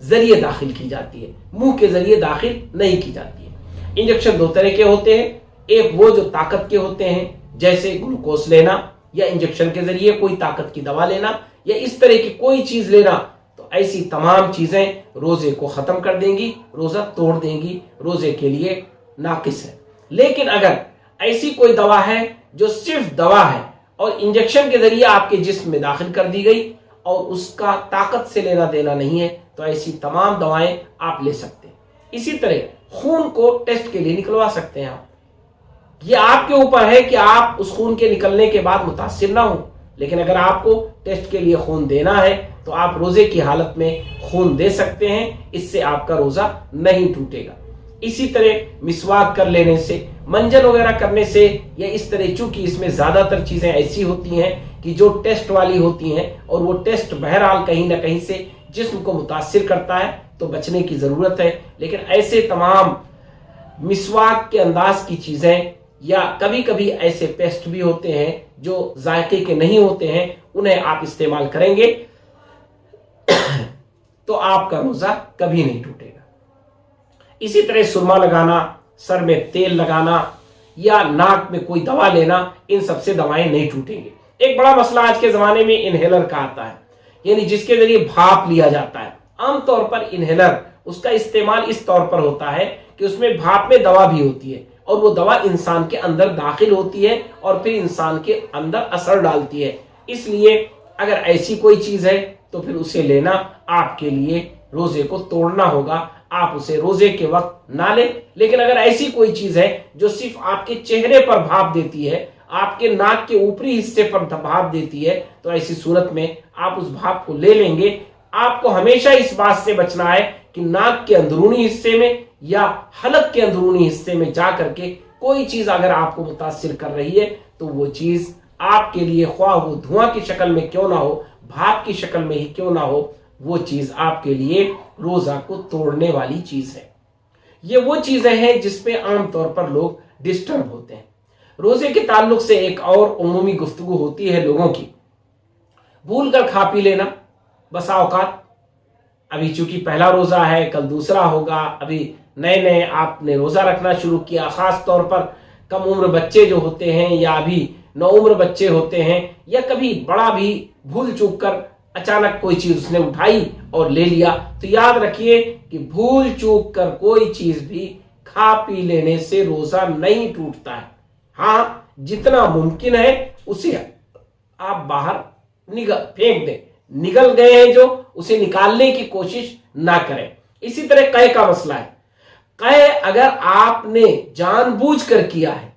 ذریعے داخل کی جاتی ہے، منہ کے ذریعے داخل نہیں کی جاتی ہے۔ انجیکشن دو طرح کے ہوتے ہیں، ایک وہ جو طاقت کے ہوتے ہیں جیسے گلوکوز لینا یا انجیکشن کے ذریعے کوئی طاقت کی دوا لینا یا اس طرح کی کوئی چیز لینا، تو ایسی تمام چیزیں روزے کو ختم کر دیں گی، روزہ توڑ دیں گی، روزے کے لیے ناقص ہے۔ لیکن اگر ایسی کوئی دوا ہے جو صرف دوا ہے اور انجیکشن کے ذریعے آپ کے جسم میں داخل کر دی گئی اور اس کا طاقت سے لینا دینا نہیں ہے، تو ایسی تمام دوائیں آپ لے سکتے ہیں۔ اسی طرح خون کو ٹیسٹ کے لیے نکلوا سکتے ہیں آپ، یہ آپ کے اوپر ہے کہ آپ اس خون کے نکلنے کے بعد متاثر نہ ہوں، لیکن اگر آپ کو ٹیسٹ کے لیے خون دینا ہے تو آپ روزے کی حالت میں خون دے سکتے ہیں، اس سے آپ کا روزہ نہیں ٹوٹے گا۔ اسی طرح مسواک کر لینے سے، منجن وغیرہ کرنے سے یا اس طرح، چونکہ اس میں زیادہ تر چیزیں ایسی ہوتی ہیں کہ جو ٹیسٹ والی ہوتی ہیں اور وہ ٹیسٹ بہرحال کہیں نہ کہیں سے جسم کو متاثر کرتا ہے، تو بچنے کی ضرورت ہے۔ لیکن ایسے تمام مسواک کے انداز کی چیزیں یا کبھی کبھی ایسے پیسٹ بھی ہوتے ہیں جو ذائقے کے نہیں ہوتے ہیں، انہیں آپ استعمال کریں گے تو آپ کا روزہ کبھی نہیں ٹوٹے گا۔ اسی طرح سرما لگانا، سر میں تیل لگانا یا ناک میں کوئی دوا لینا، ان سب سے دوائیں نہیں ٹوٹیں گے۔ ایک بڑا مسئلہ آج کے زمانے میں انہیلر کا آتا ہے، یعنی جس کے ذریعے بھاپ لیا جاتا ہے۔ عام طور پر انہیلر اس کا استعمال اس طور پر ہوتا ہے کہ اس میں بھاپ میں دوا بھی ہوتی ہے اور وہ دوا انسان کے اندر داخل ہوتی ہے اور پھر انسان کے اندر اثر ڈالتی ہے۔ اس لیے اگر ایسی کوئی چیز ہے تو پھر اسے لینا آپ کے لیے روزے کو توڑنا ہوگا، آپ اسے روزے کے وقت نہ لیں۔ لیکن اگر ایسی کوئی چیز ہے جو صرف آپ کے چہرے پر بھاپ دیتی ہے، آپ کے ناک کے اوپری حصے پر بھاپ دیتی ہے، تو ایسی صورت میں آپ اس بھاپ کو لے لیں گے۔ آپ کو ہمیشہ اس بات سے بچنا ہے کہ ناک کے اندرونی حصے میں یا حلق کے اندرونی حصے میں جا کر کے کوئی چیز اگر آپ کو متاثر کر رہی ہے تو وہ چیز آپ کے لیے، خواہ وہ دھواں کی شکل میں کیوں نہ ہو، بھاپ کی شکل میں ہی کیوں نہ ہو، وہ چیز آپ کے لیے روزہ کو توڑنے والی چیز ہے۔ یہ وہ چیزیں ہیں جس پہ عام طور پر لوگ ڈسٹرب ہوتے ہیں۔ روزے کے تعلق سے ایک اور عمومی گفتگو ہوتی ہے لوگوں کی، بھول کر کھا پی لینا۔ بسا اوقات ابھی چونکہ پہلا روزہ ہے، کل دوسرا ہوگا، ابھی نئے نئے آپ نے روزہ رکھنا شروع کیا، خاص طور پر کم عمر بچے جو ہوتے ہیں یا ابھی نو عمر بچے ہوتے ہیں یا کبھی بڑا بھی بھول چوک کر اچانک کوئی چیز اس نے اٹھائی اور لے لیا، تو یاد رکھیے کہ بھول چوک کر کوئی چیز بھی کھا پی لینے سے روزہ نہیں ٹوٹتا ہے۔ ہاں، جتنا ممکن ہے اسے آپ باہر پھینک دیں، نگل گئے ہیں جو، اسے نکالنے کی کوشش نہ کریں۔ اسی طرح قے کا مسئلہ ہے، قے اگر آپ نے جان بوجھ کر کیا ہے،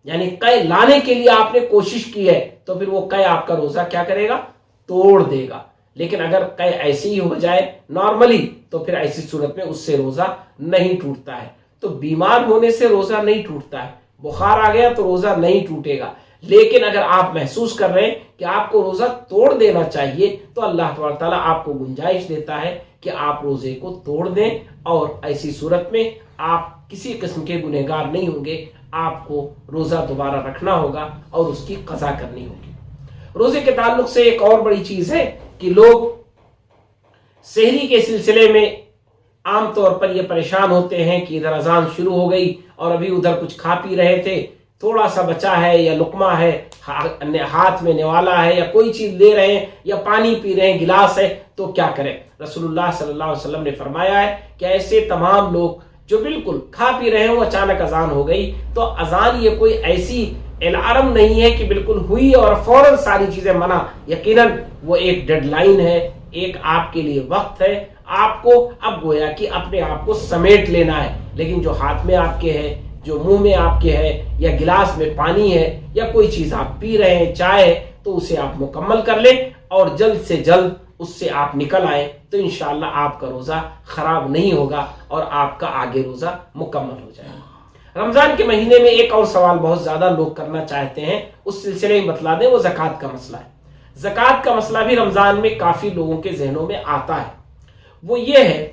یعنی قے لانے کے لیے آپ نے کوشش کی ہے، تو پھر وہ قے آپ کا روزہ کیا کرے گا؟ توڑ دے گا۔ لیکن اگر قے ایسے ہی ہو جائے نارملی، تو پھر ایسی صورت میں اس سے روزہ نہیں ٹوٹتا ہے۔ تو بیمار ہونے سے روزہ نہیں ٹوٹتا ہے، بخار آ گیا تو روزہ نہیں ٹوٹے گا۔ لیکن اگر آپ محسوس کر رہے ہیں کہ آپ کو روزہ توڑ دینا چاہیے، تو اللہ تبارک تعالیٰ آپ کو گنجائش دیتا ہے کہ آپ روزے کو توڑ دیں، اور ایسی صورت میں آپ کسی قسم کے گنہگار نہیں ہوں گے۔ آپ کو روزہ دوبارہ رکھنا ہوگا اور اس کی قضا کرنی ہوگی۔ روزے کے تعلق سے ایک اور بڑی چیز ہے کہ لوگ سحری کے سلسلے میں عام طور پر یہ پریشان ہوتے ہیں کہ ادھر اذان شروع ہو گئی اور ابھی ادھر کچھ کھا پی رہے تھے، تھوڑا سا بچا ہے یا لقمہ ہے، ہاتھ میں نوالا ہے یا کوئی چیز لے رہے ہیں یا پانی پی رہے ہیں، گلاس ہے، تو کیا کریں؟ رسول اللہ صلی اللہ علیہ وسلم نے فرمایا ہے کہ ایسے تمام لوگ جو بالکل کھا پی رہے ہوں، اچانک اذان ہو گئی، تو اذان یہ کوئی ایسی الارم نہیں ہے کہ بالکل ہوئی اور فوراً ساری چیزیں منع، یقیناً وہ ایک ڈیڈ لائن ہے، ایک آپ کے لیے وقت ہے۔ آپ کو اب گویا کہ اپنے آپ کو سمیٹ لینا ہے، لیکن جو ہاتھ میں آپ کے ہے، جو منہ میں آپ کے ہے، یا گلاس میں پانی ہے، یا کوئی چیز آپ پی رہے ہیں، چائے ہے، تو اسے آپ مکمل کر لیں اور جلد سے جلد اس سے آپ نکل آئیں، تو انشاءاللہ آپ کا روزہ خراب نہیں ہوگا اور آپ کا آگے روزہ مکمل ہو جائے گا۔ رمضان کے مہینے میں ایک اور سوال بہت زیادہ لوگ کرنا چاہتے ہیں، اس سلسلے میں بتلا دیں، وہ زکوٰۃ کا مسئلہ ہے۔ زکوٰۃ کا مسئلہ بھی رمضان میں کافی لوگوں کے ذہنوں میں آتا ہے۔ وہ یہ ہے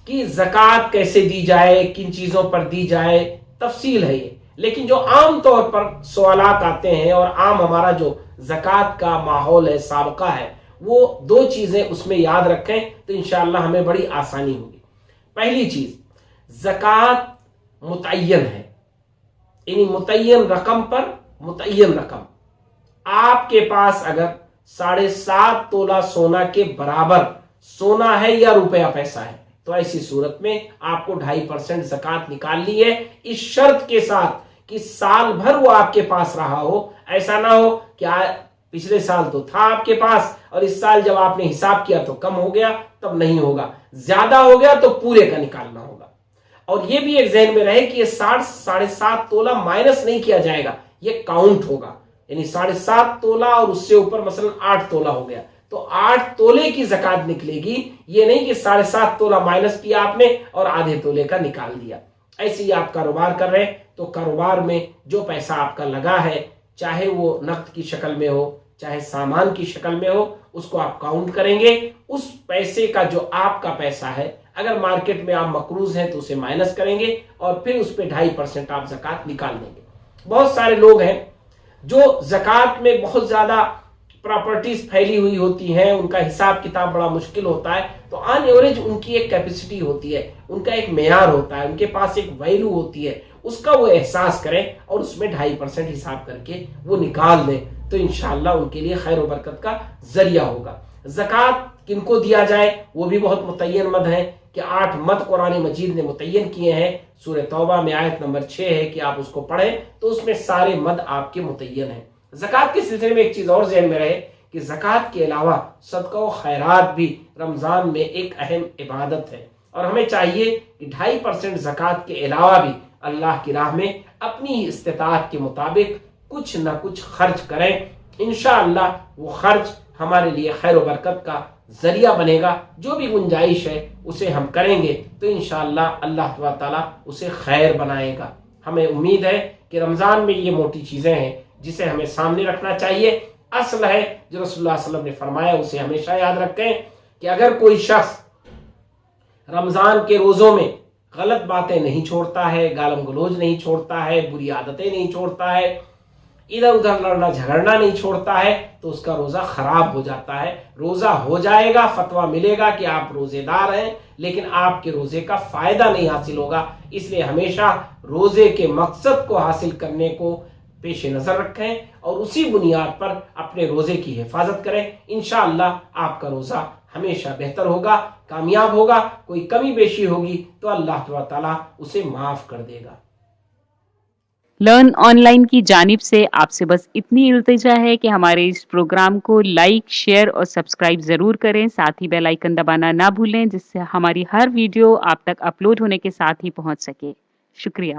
کہ زکوٰۃ کیسے دی جائے، کن چیزوں پر دی جائے، تفصیل ہے یہ، لیکن جو عام طور پر سوالات آتے ہیں اور عام ہمارا جو زکوٰۃ کا ماحول ہے، سابقہ ہے، وہ 2 چیزیں اس میں یاد رکھیں تو انشاءاللہ ہمیں بڑی آسانی ہوگی. پہلی چیز، زکوٰۃ متعین ہے، یعنی متعین رقم پر متعین رقم. آپ کے پاس اگر 7.5 تولہ سونا کے برابر سونا ہے یا روپیہ پیسہ ہے تو ایسی صورت میں آپ کو 2.5% زکوٰۃ نکالنی ہے، اس شرط کے ساتھ کہ سال بھر وہ آپ کے پاس رہا ہو. ایسا نہ ہو کہ پچھلے سال تو تھا آپ کے پاس اور اس سال جب آپ نے حساب کیا تو کم ہو گیا، تب نہیں ہوگا. زیادہ ہو گیا تو پورے کا نکالنا ہوگا. اور یہ بھی ایک ذہن میں رہے کہ یہ 7.5 تولہ مائنس نہیں کیا جائے گا، یہ کاؤنٹ ہوگا. یعنی 7.5 تولہ اور اس سے اوپر مثلا 8 تولہ ہو گیا تو 8 تولے کی زکوٰۃ نکلے گی. یہ نہیں کہ 7.5 تولہ مائنس کیا آپ نے اور آدھے تولے کا نکال دیا. ایسے ہی آپ کاروبار کر رہے ہیں تو کاروبار میں جو پیسہ آپ کا لگا ہے، چاہے وہ نقد کی شکل میں ہو چاہے سامان کی شکل میں ہو، اس کو آپ کاؤنٹ کریں گے. اس پیسے کا جو آپ کا پیسہ ہے، اگر مارکیٹ میں آپ مقروض ہیں تو اسے مائنس کریں گے اور پھر اس پہ 2.5% آپ زکوٰۃ نکال دیں گے. بہت سارے لوگ ہیں جو زکوٰۃ میں بہت زیادہ پراپرٹیز پھیلی ہوئی ہوتی ہیں، ان کا حساب کتاب بڑا مشکل ہوتا ہے، تو آن ایوریج ان کی ایک کیپیسٹی ہوتی ہے، ان کا ایک معیار ہوتا ہے، ان کے پاس ایک ویلیو ہوتی ہے، اس کا وہ احساس کریں اور اس میں 2.5% حساب کر کے وہ نکال دیں تو انشاءاللہ ان کے لیے خیر و برکت کا ذریعہ ہوگا. زکوٰۃ کن کو دیا جائے وہ بھی بہت متعین مد ہیں کہ 8 مد قرآن مجید نے متعین کیے ہیں. سورہ توبہ میں آیت نمبر 6 ہے کہ آپ اس کو پڑھیں تو اس میں سارے مد آپ کے متعین ہیں. زکوٰۃ کے سلسلے میں ایک چیز اور ذہن میں رہے کہ زکوٰۃ کے علاوہ صدقہ و خیرات بھی رمضان میں ایک اہم عبادت ہے اور ہمیں چاہیے کہ 2.5% زکوٰۃ کے علاوہ بھی اللہ کی راہ میں اپنی استطاعت کے مطابق کچھ نہ کچھ خرچ کریں. انشاءاللہ وہ خرچ ہمارے لیے خیر و برکت کا ذریعہ بنے گا. جو بھی گنجائش ہے اسے ہم کریں گے تو انشاءاللہ اللہ تعالیٰ اسے خیر بنائے گا. ہمیں امید ہے کہ رمضان میں یہ موٹی چیزیں ہیں جسے ہمیں سامنے رکھنا چاہیے. اصل ہے جو رسول اللہ صلی اللہ علیہ وسلم نے فرمایا اسے ہمیشہ یاد رکھیں کہ اگر کوئی شخص رمضان کے روزوں میں غلط باتیں نہیں چھوڑتا ہے، گالم گلوچ نہیں چھوڑتا ہے، بری عادتیں نہیں چھوڑتا ہے، ادھر ادھر لڑنا جھگڑنا نہیں چھوڑتا ہے تو اس کا روزہ خراب ہو جاتا ہے. روزہ ہو جائے گا، فتویٰ ملے گا کہ آپ روزے دار ہیں، لیکن آپ کے روزے کا فائدہ نہیں حاصل ہوگا. اس لیے ہمیشہ روزے کے مقصد کو حاصل کرنے کو پیش نظر رکھیں اور اسی بنیاد پر اپنے روزے کی حفاظت کریں. انشاءاللہ آپ کا روزہ ہمیشہ بہتر ہوگا، کامیاب ہوگا. کوئی کمی بیشی ہوگی تو اللہ تعالیٰ اسے معاف کر دے گا. لرن آن لائن کی جانب سے آپ سے بس اتنی التجا ہے کہ ہمارے اس پروگرام کو لائک، شیئر اور سبسکرائب ضرور کریں. ساتھ ہی بیل آئیکن دبانا نہ بھولیں جس سے ہماری ہر ویڈیو آپ تک اپلوڈ ہونے کے ساتھ ہی پہنچ سکے. شکریہ.